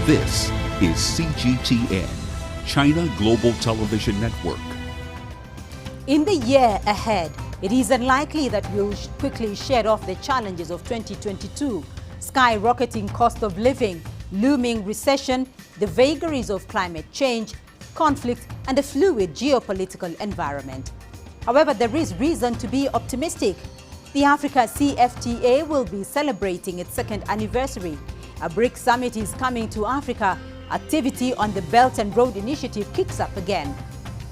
This is CGTN, China Global Television Network. In the year ahead, it is unlikely that we'll quickly shed off the challenges of 2022, skyrocketing cost of living, looming recession, the vagaries of climate change, conflict, and a fluid geopolitical environment. However, there is reason to be optimistic. The AfCFTA will be celebrating its second anniversary. A BRICS summit is coming to Africa. Activity on the Belt and Road Initiative kicks up again.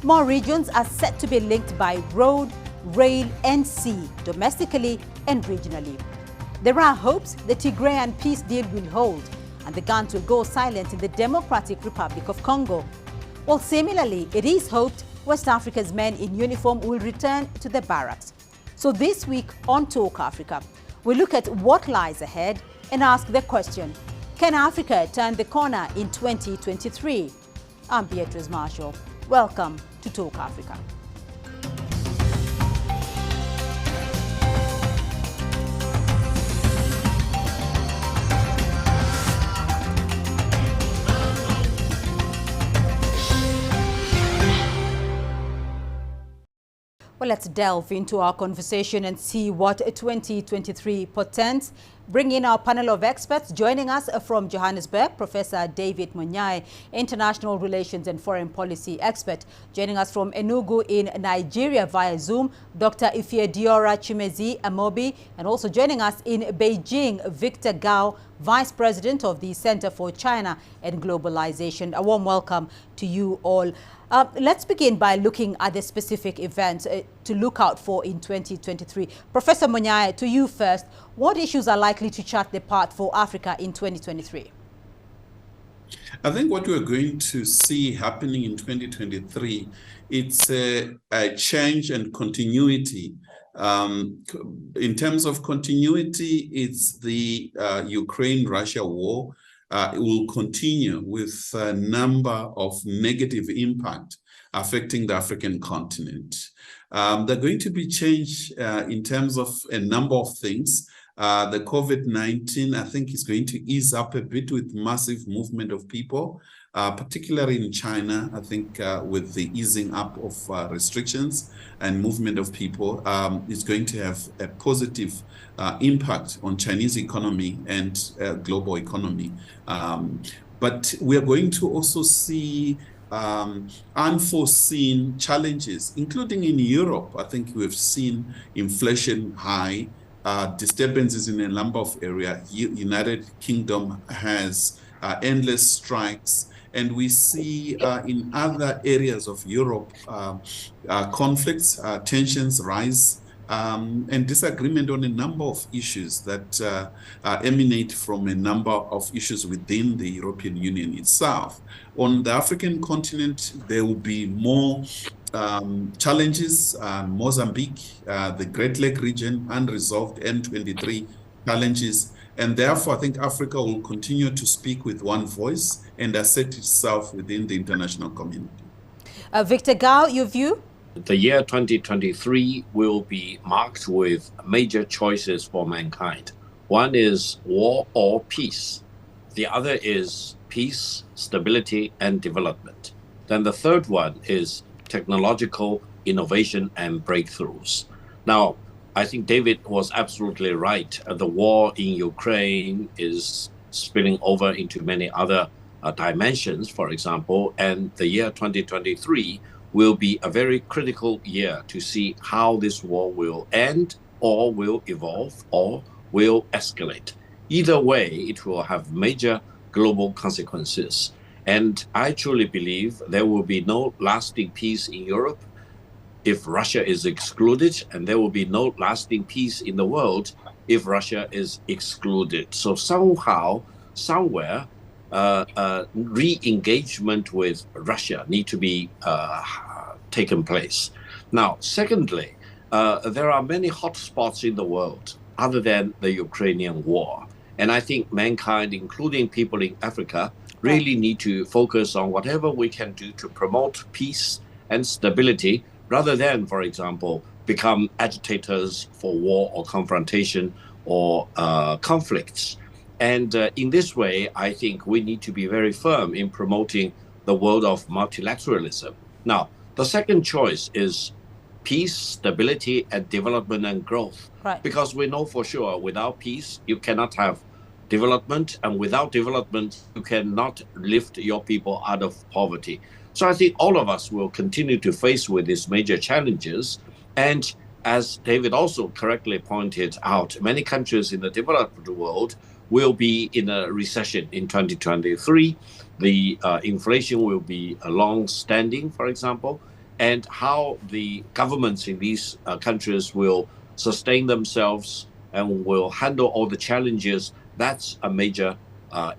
More regions are set to be linked by road, rail, and sea, domestically and regionally. There are hopes the Tigrayan peace deal will hold, and the guns will go silent in the Democratic Republic of Congo. While similarly, it is hoped West Africa's men in uniform will return to the barracks. So this week on Talk Africa, we look at what lies ahead and ask the question, can Africa turn the corner in 2023? I'm Beatrice Marshall. Welcome to Talk Africa. Well, let's delve into our conversation and see what 2023 portends. Bring in our panel of experts. Joining us from Johannesburg, Professor David Munyai, International Relations and Foreign Policy expert. Joining us from Enugu in Nigeria via Zoom, Dr. Ifediora Chimezi Amobi. And also joining us in Beijing, Victor Gao, Vice President of the Center for China and Globalization. A warm welcome to you all. Let's begin by looking at the specific events to look out for in 2023. Professor Munyai, to you first. What issues are likely to chart the path for Africa in 2023? I think what we're going to see happening in 2023, it's a change and continuity. In terms of continuity, it's the Ukraine-Russia war. It will continue with a number of negative impact affecting the African continent. There are going to be change in terms of a number of things. The COVID-19, I think, is going to ease up a bit with massive movement of people, particularly in China. I think with the easing up of restrictions and movement of people, is going to have a positive impact on Chinese economy and global economy. But we are going to also see unforeseen challenges, including in Europe. I think we've seen inflation high, disturbances in a number of areas. United Kingdom has endless strikes, and we see in other areas of Europe conflicts, tensions rise, and disagreement on a number of issues that emanate from a number of issues within the European Union itself. On the African continent, there will be more challenges. Mozambique, the Great Lake region, unresolved N23 challenges. And therefore, I think Africa will continue to speak with one voice and assert itself within the international community. Victor Gao, your view? The year 2023 will be marked with major choices for mankind. One is war or peace. The other is peace, stability, and development. Then the third one is technological innovation and breakthroughs. Now, I think David was absolutely right. The war in Ukraine is spilling over into many other dimensions, for example, and the year 2023 will be a very critical year to see how this war will end or will evolve or will escalate. Either way, it will have major global consequences. And I truly believe there will be no lasting peace in Europe if Russia is excluded, and there will be no lasting peace in the world if Russia is excluded. So somehow, somewhere, re-engagement with Russia need to be taken place. Now, secondly, there are many hotspots in the world other than the Ukrainian war. And I think mankind, including people in Africa, really need to focus on whatever we can do to promote peace and stability rather than, for example, become agitators for war or confrontation or conflicts. And in this way, I think we need to be very firm in promoting the world of multilateralism. Now, the second choice is peace, stability, and development and growth. Right. Because we know for sure without peace, you cannot have development, and without development, you cannot lift your people out of poverty. So I think all of us will continue to face with these major challenges. And as David also correctly pointed out, many countries in the developed world will be in a recession in 2023. The inflation will be long-standing, for example, and how the governments in these countries will sustain themselves and will handle all the challenges, that's a major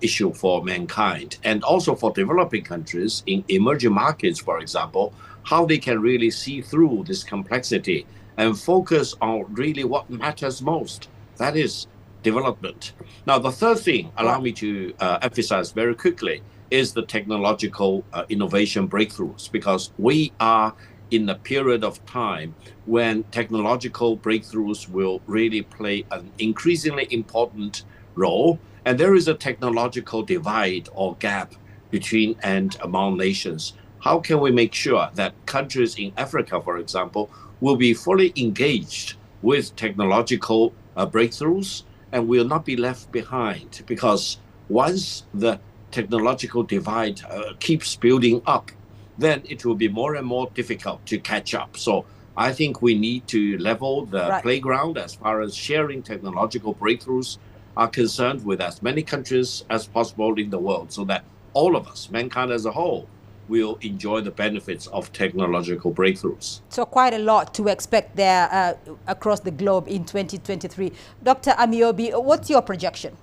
issue for mankind. And also for developing countries in emerging markets, for example, how they can really see through this complexity and focus on really what matters most. That is development. Now, the third thing, allow me to emphasize very quickly, is the technological innovation breakthroughs, because we are in a period of time when technological breakthroughs will really play an increasingly important role. And there is a technological divide or gap between and among nations. How can we make sure that countries in Africa, for example, will be fully engaged with technological breakthroughs and will not be left behind? Because once the technological divide keeps building up, then it will be more and more difficult to catch up. So I think we need to level the playground as far as sharing technological breakthroughs are concerned with as many countries as possible in the world, so that all of us, mankind as a whole, will enjoy the benefits of technological breakthroughs. So quite a lot to expect there across the globe in 2023. Dr. Amiobi, what's your projection?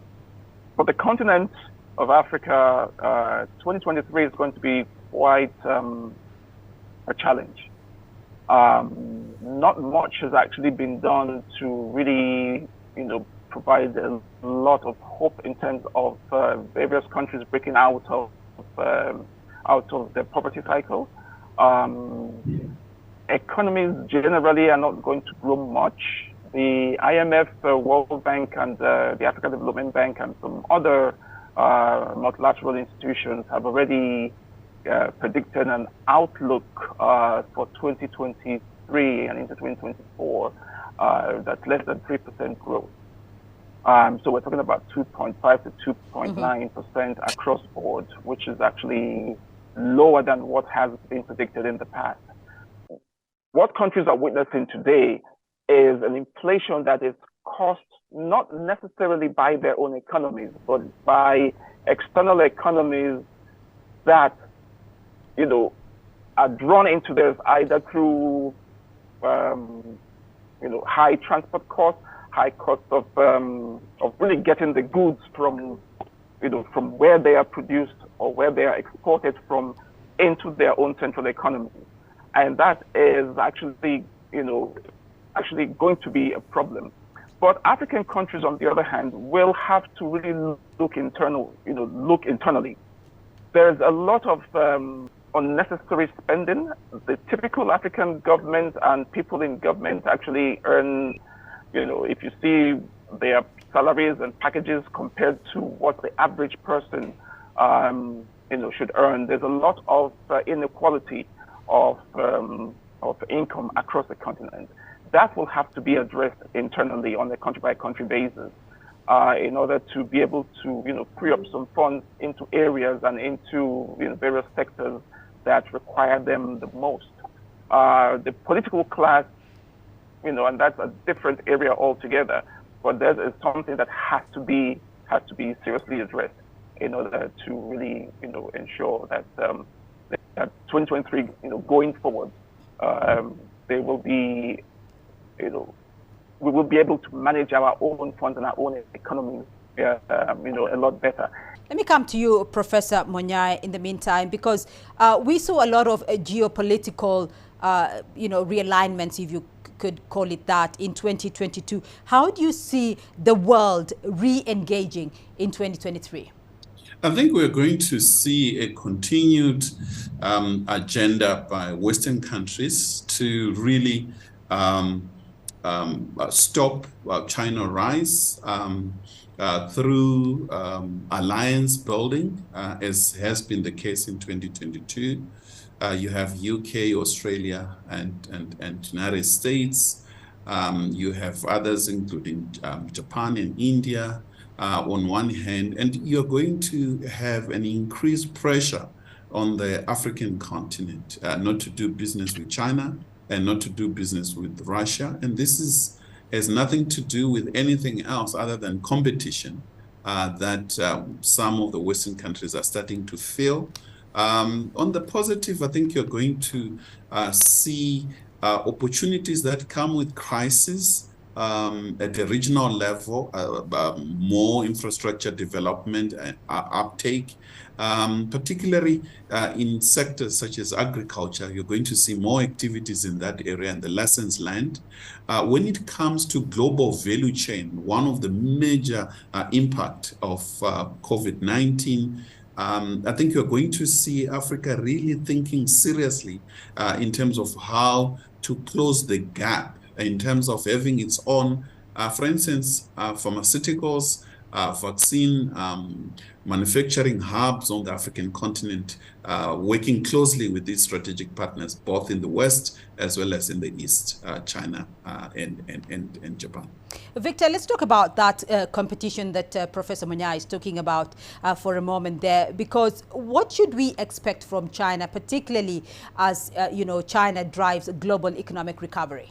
For the continent of Africa, 2023 is going to be quite a challenge. Not much has actually been done to really, provide a lot of hope in terms of various countries breaking out of the poverty cycle. Economies generally are not going to grow much. The IMF, World Bank, and the African Development Bank, and some other multilateral institutions have already predicted an outlook for 2023 and into 2024 that's less than 3% growth. So we're talking about 2.5 to 2.9% across board, which is actually lower than what has been predicted in the past. What countries are witnessing today is an inflation that is caused not necessarily by their own economies, but by external economies that, are drawn into this either through, high transport costs, high cost of really getting the goods from where they are produced or where they are exported from into their own central economy. And that is actually, going to be a problem. But African countries, on the other hand, will have to really look internally. There's a lot of unnecessary spending. The typical African government and people in government actually earn, if you see their salaries and packages compared to what the average person, should earn, there's a lot of inequality of income across the continent. That will have to be addressed internally on a country-by-country basis in order to be able to, free up some funds into areas and into various sectors that require them the most. The political class, and that's a different area altogether, but that is something that has to be seriously addressed in order to really, ensure that that 2023, going forward, there will be, we will be able to manage our own funds and our own economies, a lot better. Let me come to you, Professor Monyai, in the meantime, because we saw a lot of geopolitical, realignments, if you could call it that, in 2022. How do you see the world re-engaging in 2023? I think we're going to see a continued agenda by Western countries to really stop China rise, through alliance building, as has been the case in 2022. You have UK, Australia, and United States. You have others, including Japan and India, on one hand, and you're going to have an increased pressure on the African continent not to do business with China and not to do business with Russia. And this has nothing to do with anything else other than competition that some of the Western countries are starting to feel. On the positive, I think you're going to see opportunities that come with crisis at the regional level, more infrastructure development and uptake, particularly in sectors such as agriculture. You're going to see more activities in that area and the lessons learned. When it comes to global value chain, one of the major impact of COVID-19, I think you're going to see Africa really thinking seriously in terms of how to close the gap in terms of having its own, for instance, pharmaceuticals, vaccine manufacturing hubs on the African continent, working closely with these strategic partners, both in the West as well as in the East, China and Japan. Victor, let's talk about that competition that Professor Munyai is talking about for a moment there, because what should we expect from China, particularly as China drives a global economic recovery?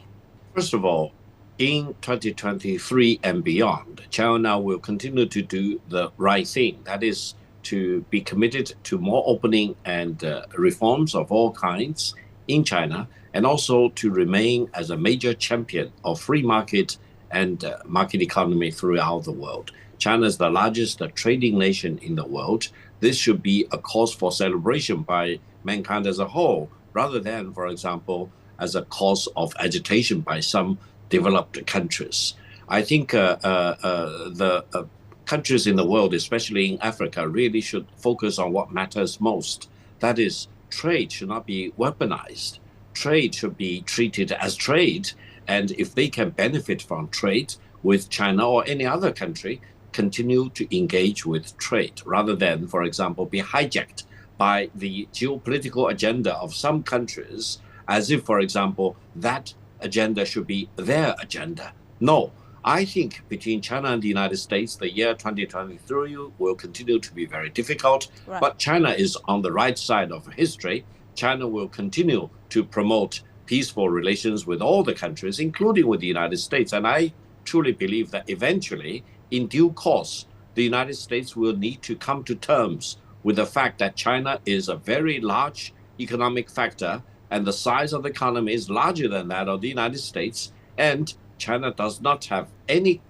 First of all, in 2023 and beyond, China will continue to do the right thing. That is to be committed to more opening and reforms of all kinds in China, and also to remain as a major champion of free market and market economy throughout the world. China is the largest trading nation in the world. This should be a cause for celebration by mankind as a whole, rather than, for example, as a cause of agitation by some developed countries. I think the countries in the world, especially in Africa, really should focus on what matters most. That is, trade should not be weaponized. Trade should be treated as trade. And if they can benefit from trade with China or any other country, continue to engage with trade, rather than, for example, be hijacked by the geopolitical agenda of some countries, as if, for example, that agenda should be their agenda. No, I think between China and the United States, the year 2023 will continue to be very difficult. Right. But China is on the right side of history. China will continue to promote peaceful relations with all the countries, including with the United States. And I truly believe that eventually, in due course, the United States will need to come to terms with the fact that China is a very large economic factor, and the size of the economy is larger than that of the United States, and China does not have any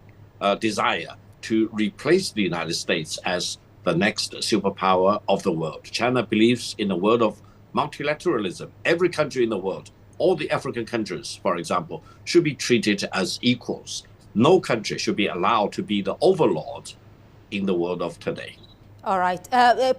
desire to replace the United States as the next superpower of the world. China believes in a world of multilateralism. Every country in the world, all the African countries, for example, should be treated as equals. No country should be allowed to be the overlord in the world of today. All right.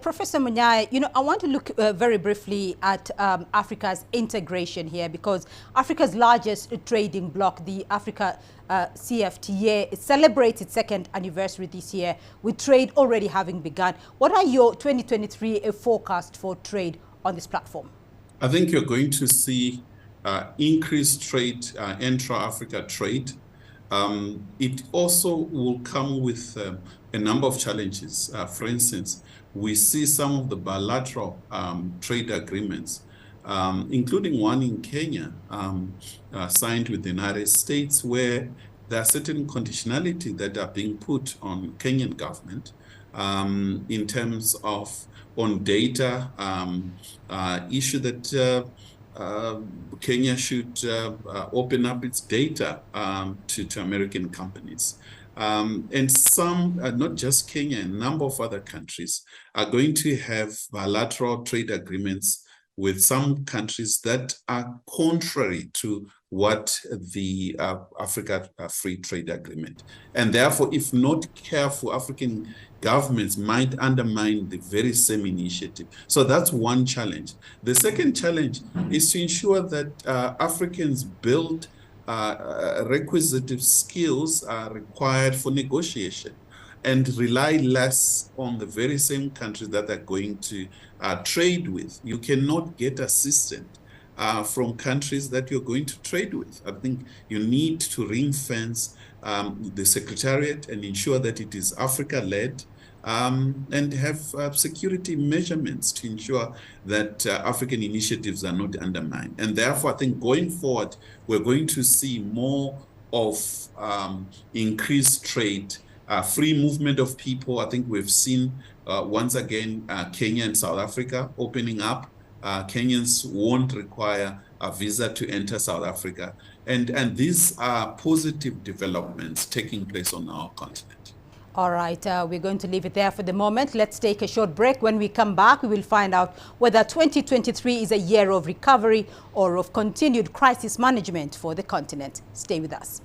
Professor Munyai, I want to look very briefly at Africa's integration here, because Africa's largest trading bloc, the AfCFTA, celebrates its second anniversary this year, with trade already having begun. What are your 2023 forecasts for trade on this platform? I think you're going to see increased trade, intra-Africa trade. It also will come with a number of challenges. For instance, we see some of the bilateral trade agreements, including one in Kenya, signed with the United States, where there are certain conditionality that are being put on Kenyan government in terms of on data issue that Kenya should open up its data to American companies. And some, not just Kenya, a number of other countries are going to have bilateral trade agreements with some countries that are contrary to what the Africa Free Trade Agreement. And therefore, if not careful, African governments might undermine the very same initiative. So that's one challenge. The second challenge is to ensure that Africans build requisite skills required for negotiation. and rely less on the very same countries that they're going to trade with. You cannot get assistance from countries that you're going to trade with. I think you need to ring fence the Secretariat and ensure that it is Africa-led, and have security measurements to ensure that African initiatives are not undermined. And therefore, I think going forward, we're going to see more of increased trade, free movement of people. I think we've seen once again Kenya and South Africa opening up. Kenyans won't require a visa to enter South Africa. And these are positive developments taking place on our continent. All right, we're going to leave it there for the moment. Let's take a short break. When we come back, we will find out whether 2023 is a year of recovery or of continued crisis management for the continent. Stay with us.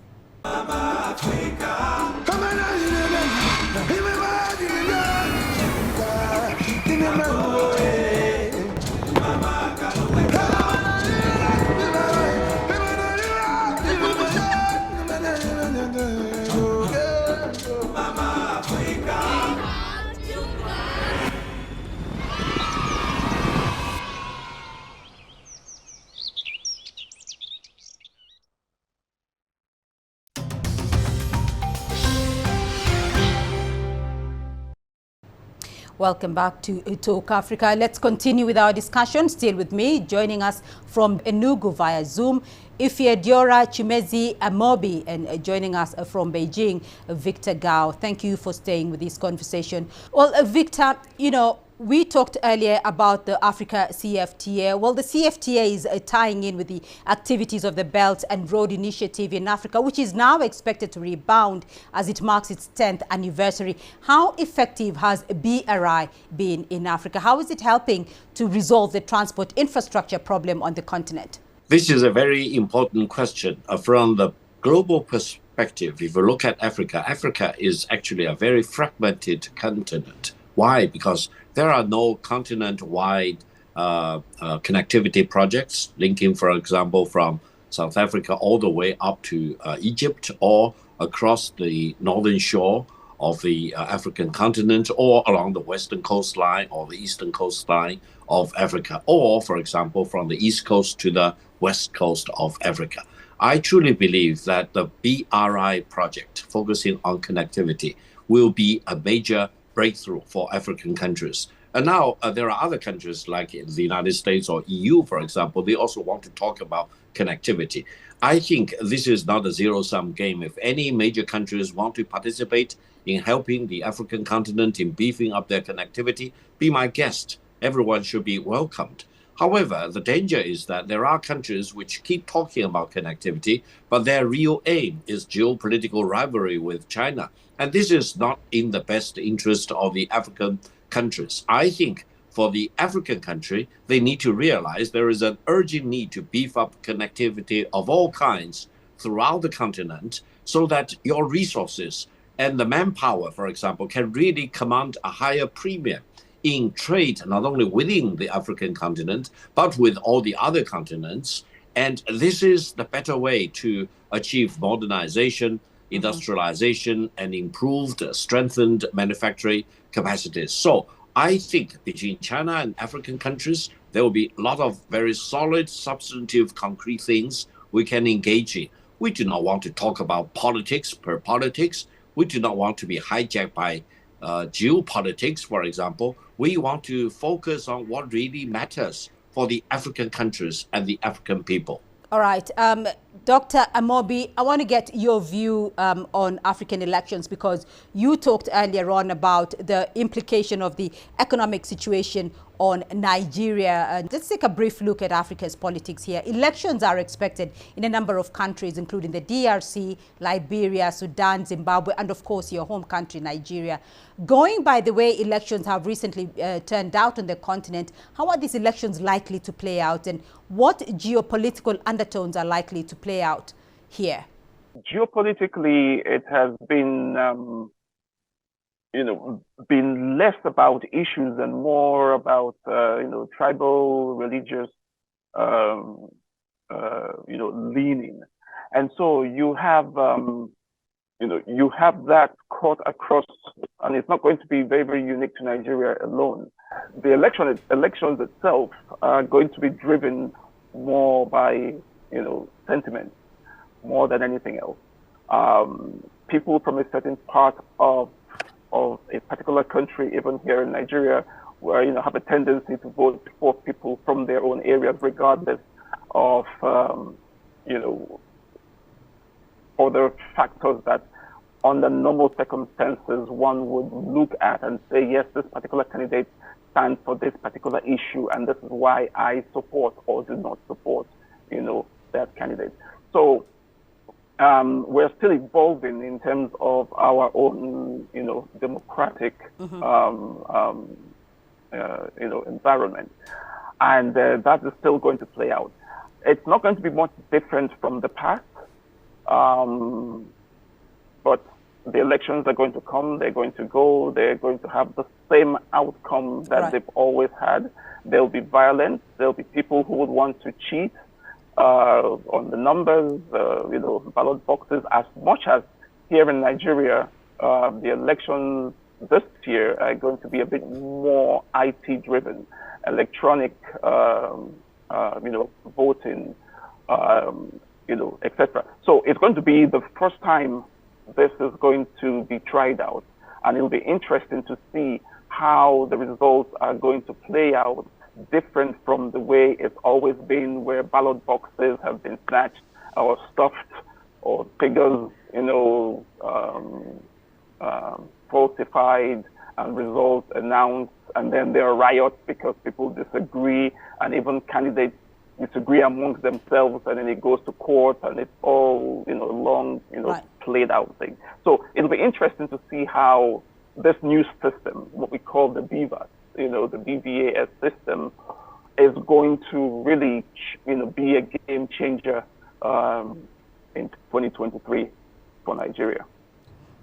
Welcome back to Talk Africa. Let's continue with our discussion. Still with me, joining us from Enugu via Zoom, Ifeadiora Chimezi Amobi, and joining us from Beijing, Victor Gao. Thank you for staying with this conversation. Well, Victor, you know, we talked earlier about the AfCFTA. Well, the CFTA is tying in with the activities of the Belt and Road Initiative in Africa, which is now expected to rebound as it marks its 10th anniversary. How effective has BRI been in Africa? How is it helping to resolve the transport infrastructure problem on the continent? This is a very important question. From the global perspective, if you look at Africa, Africa is actually a very fragmented continent. Why? Because there are no continent-wide connectivity projects linking, for example, from South Africa all the way up to Egypt, or across the northern shore of the African continent, or along the western coastline or the eastern coastline of Africa, or, for example, from the east coast to the west coast of Africa. I truly believe that the BRI project, focusing on connectivity, will be a major breakthrough for African countries. And now there are other countries like the United States or EU, for example, they also want to talk about connectivity. I think this is not a zero-sum game. If any major countries want to participate in helping the African continent in beefing up their connectivity, be my guest. Everyone should be welcomed. However, the danger is that there are countries which keep talking about connectivity, but their real aim is geopolitical rivalry with China. And this is not in the best interest of the African countries. I think for the African country, they need to realize there is an urgent need to beef up connectivity of all kinds throughout the continent so that your resources and the manpower, for example, can really command a higher premium in trade, not only within the African continent, but with all the other continents. And this is the better way to achieve modernization, industrialization, and improved, strengthened manufacturing capacities. So I think between China and African countries, there will be a lot of very solid, substantive, concrete things we can engage in. We do not want to talk about politics per politics. We do not want to be hijacked by geopolitics, for example. We want to focus on what really matters for the African countries and the African people. All right. Dr. Amobi, I want to get your view on African elections, because you talked earlier on about the implication of the economic situation on Nigeria. Let's take a brief look at Africa's politics here. Elections are expected in a number of countries, including the DRC, Liberia, Sudan, Zimbabwe, and of course your home country, Nigeria. Going by the way elections have recently turned out on the continent, how are these elections likely to play out, and what geopolitical undertones are likely to play out here? Geopolitically, it has been been less about issues and more about tribal, religious, leaning, and so you have you have that cut across, and it's not going to be very, very unique to Nigeria alone. The elections itself are going to be driven more by, sentiment more than anything else. People from a certain part of a particular country, even here in Nigeria, where have a tendency to vote for people from their own areas, regardless of other factors that, under normal circumstances, one would look at and say, yes, this particular candidate stands for this particular issue, and this is why I support or do not support, that candidate. So we're still evolving in terms of our own, democratic, environment, and that is still going to play out. It's not going to be much different from the past, but the elections are going to come, they're going to go, they're going to have the same outcome that they've always had. There'll be violence, there'll be people who would want to cheat on the numbers, ballot boxes. As much as here in Nigeria, the elections this year are going to be a bit more IT driven, electronic, voting, etc. So it's going to be the first time this is going to be tried out, and it'll be interesting to see how the results are going to play out, different from the way it's always been, where ballot boxes have been snatched or stuffed, or figures, falsified, and results announced, and then there are riots because people disagree, and even candidates disagree amongst themselves, and then it goes to court, and it's all long played out thing. So it'll be interesting to see how this new system, what we call the BVAS, the BVAS system, is going to really be a game changer in 2023 for Nigeria.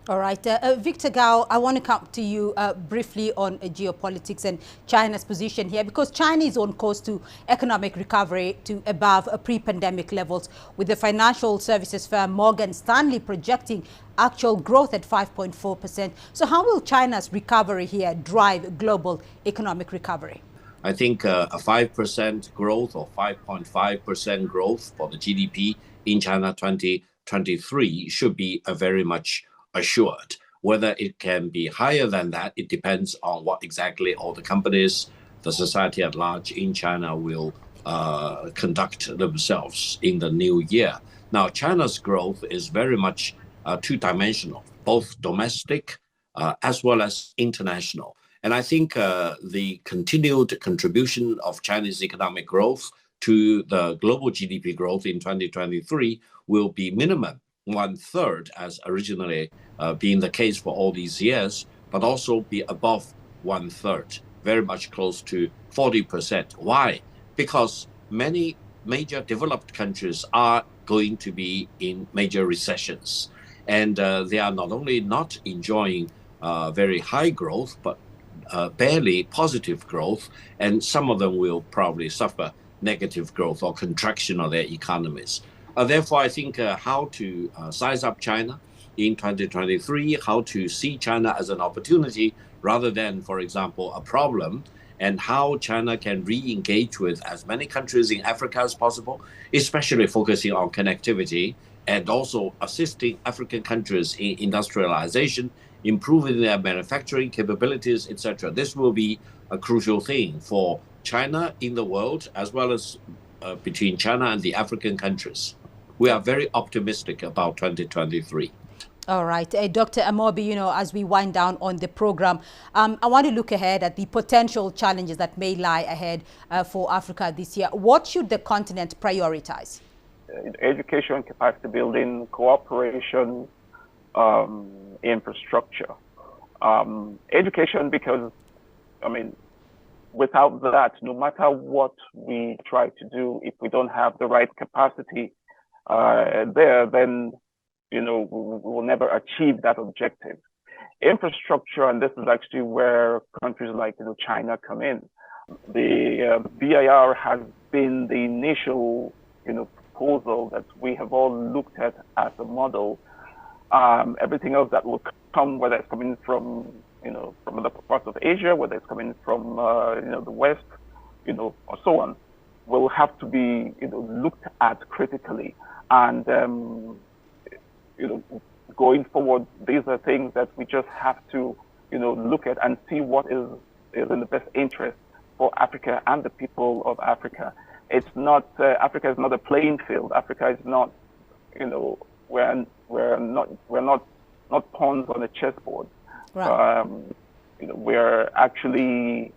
All right. Victor Gao, I want to come to you briefly on geopolitics and China's position here, because China is on course to economic recovery to above pre-pandemic levels, with the financial services firm Morgan Stanley projecting actual growth at 5.4%. So how will China's recovery here drive global economic recovery? I think a 5% growth or 5.5% growth for the GDP in China 2023 should be a very much assured. Whether it can be higher than that, it depends on what exactly all the companies, the society at large in China will conduct themselves in the new year. Now, China's growth is very much two-dimensional, both domestic as well as international. And I think the continued contribution of Chinese economic growth to the global GDP growth in 2023 will be minimum 1/3, as originally being the case for all these years, but also be above 1/3, very much close to 40%. Why? Because many major developed countries are going to be in major recessions. And they are not only not enjoying very high growth, but barely positive growth. And some of them will probably suffer negative growth or contraction of their economies. Therefore, I think how to size up China in 2023, how to see China as an opportunity rather than, for example, a problem, and how China can re-engage with as many countries in Africa as possible, especially focusing on connectivity and also assisting African countries in industrialization, improving their manufacturing capabilities, etc. This will be a crucial thing for China in the world, as well as between China and the African countries. We are very optimistic about 2023. All right. Dr. Amobi, as we wind down on the program, I want to look ahead at the potential challenges that may lie ahead for Africa this year. What should the continent prioritize? Education, capacity building, cooperation, infrastructure. Education, because, without that, no matter what we try to do, if we don't have the right capacity then we will never achieve that objective. Infrastructure, and this is actually where countries like China come in. The BIR has been the initial proposal that we have all looked at as a model, everything else that will come, whether it's coming from, from other parts of Asia, whether it's coming from, the West, or so on, will have to be, looked at critically. And, going forward, these are things that we just have to, look at and see what is in the best interest for Africa and the people of Africa. It's not, Africa is not a playing field. Africa is not, we're not pawns on a chessboard. Right. We're actually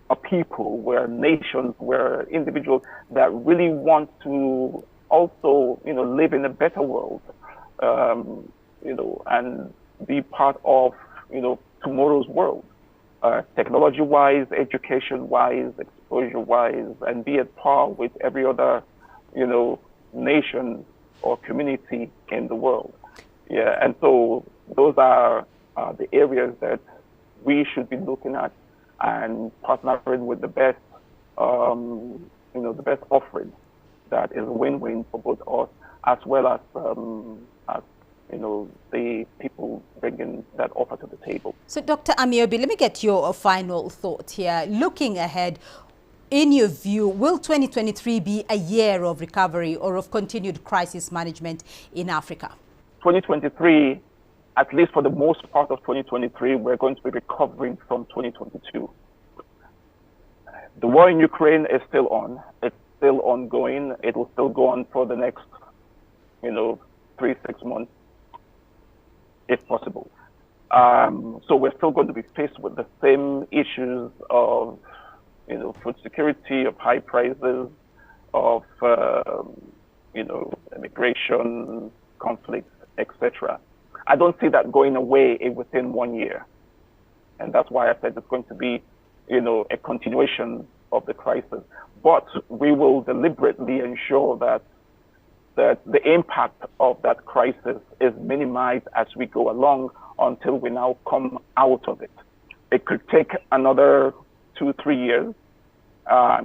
a people, we're nations, we're individuals that really want to also, live in a better world, and be part of, tomorrow's world, technology-wise, education-wise, exposure-wise, and be at par with every other, nation or community in the world. Yeah, and so those are the areas that we should be looking at and partnering with the best, the best offering that is a win-win for both us as well as the people bringing that offer to the table. So, Dr. Amiobi, let me get your final thought here. Looking ahead, in your view, will 2023 be a year of recovery or of continued crisis management in Africa? 2023, at least for the most part of 2023, we're going to be recovering from 2022. The war in Ukraine is still on. It's still ongoing. It will still go on for the next, 3-6 months, if possible. So we're still going to be faced with the same issues of, food security, of high prices, of, immigration, conflicts, etc. I don't see that going away within 1 year. And that's why I said it's going to be, a continuation of the crisis. But we will deliberately ensure that the impact of that crisis is minimized as we go along until we now come out of it. It could take another 2-3 years.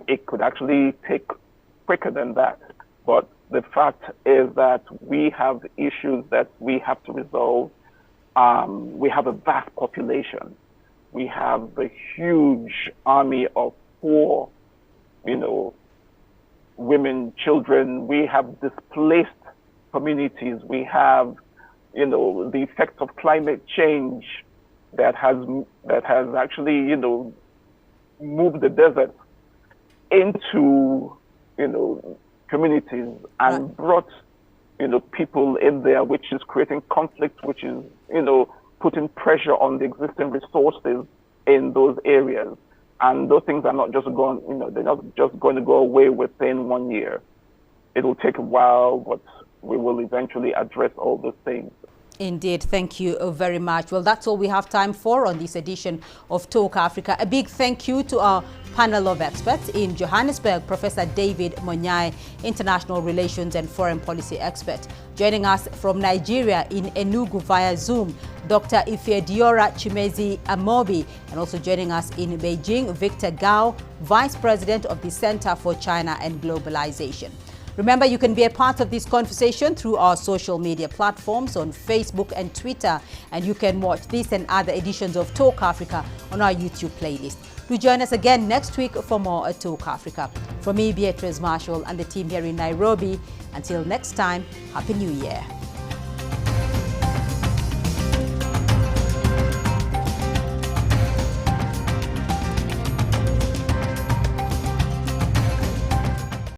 It could actually take quicker than that. But the fact is that we have issues that we have to resolve. We have a vast population. We have a huge army of poor, women, children. We have displaced communities. We have, the effects of climate change that has actually, moved the desert into, communities and brought, people in there, which is creating conflict, which is, putting pressure on the existing resources in those areas. And those things are not just going, they're not just going to go away within 1 year. It will take a while, but we will eventually address all those things. Indeed. Thank you very much. Well, that's all we have time for on this edition of Talk Africa. A big thank you to our panel of experts in Johannesburg, Professor David Monyai, International Relations and Foreign Policy expert. Joining us from Nigeria in Enugu via Zoom, Dr. Ifediora Chimezi Amobi, and also joining us in Beijing, Victor Gao, Vice President of the Center for China and Globalization. Remember, you can be a part of this conversation through our social media platforms on Facebook and Twitter, and you can watch this and other editions of Talk Africa on our YouTube playlist. Do join us again next week for more Talk Africa. From me, Beatrice Marshall, and the team here in Nairobi, until next time, Happy New Year.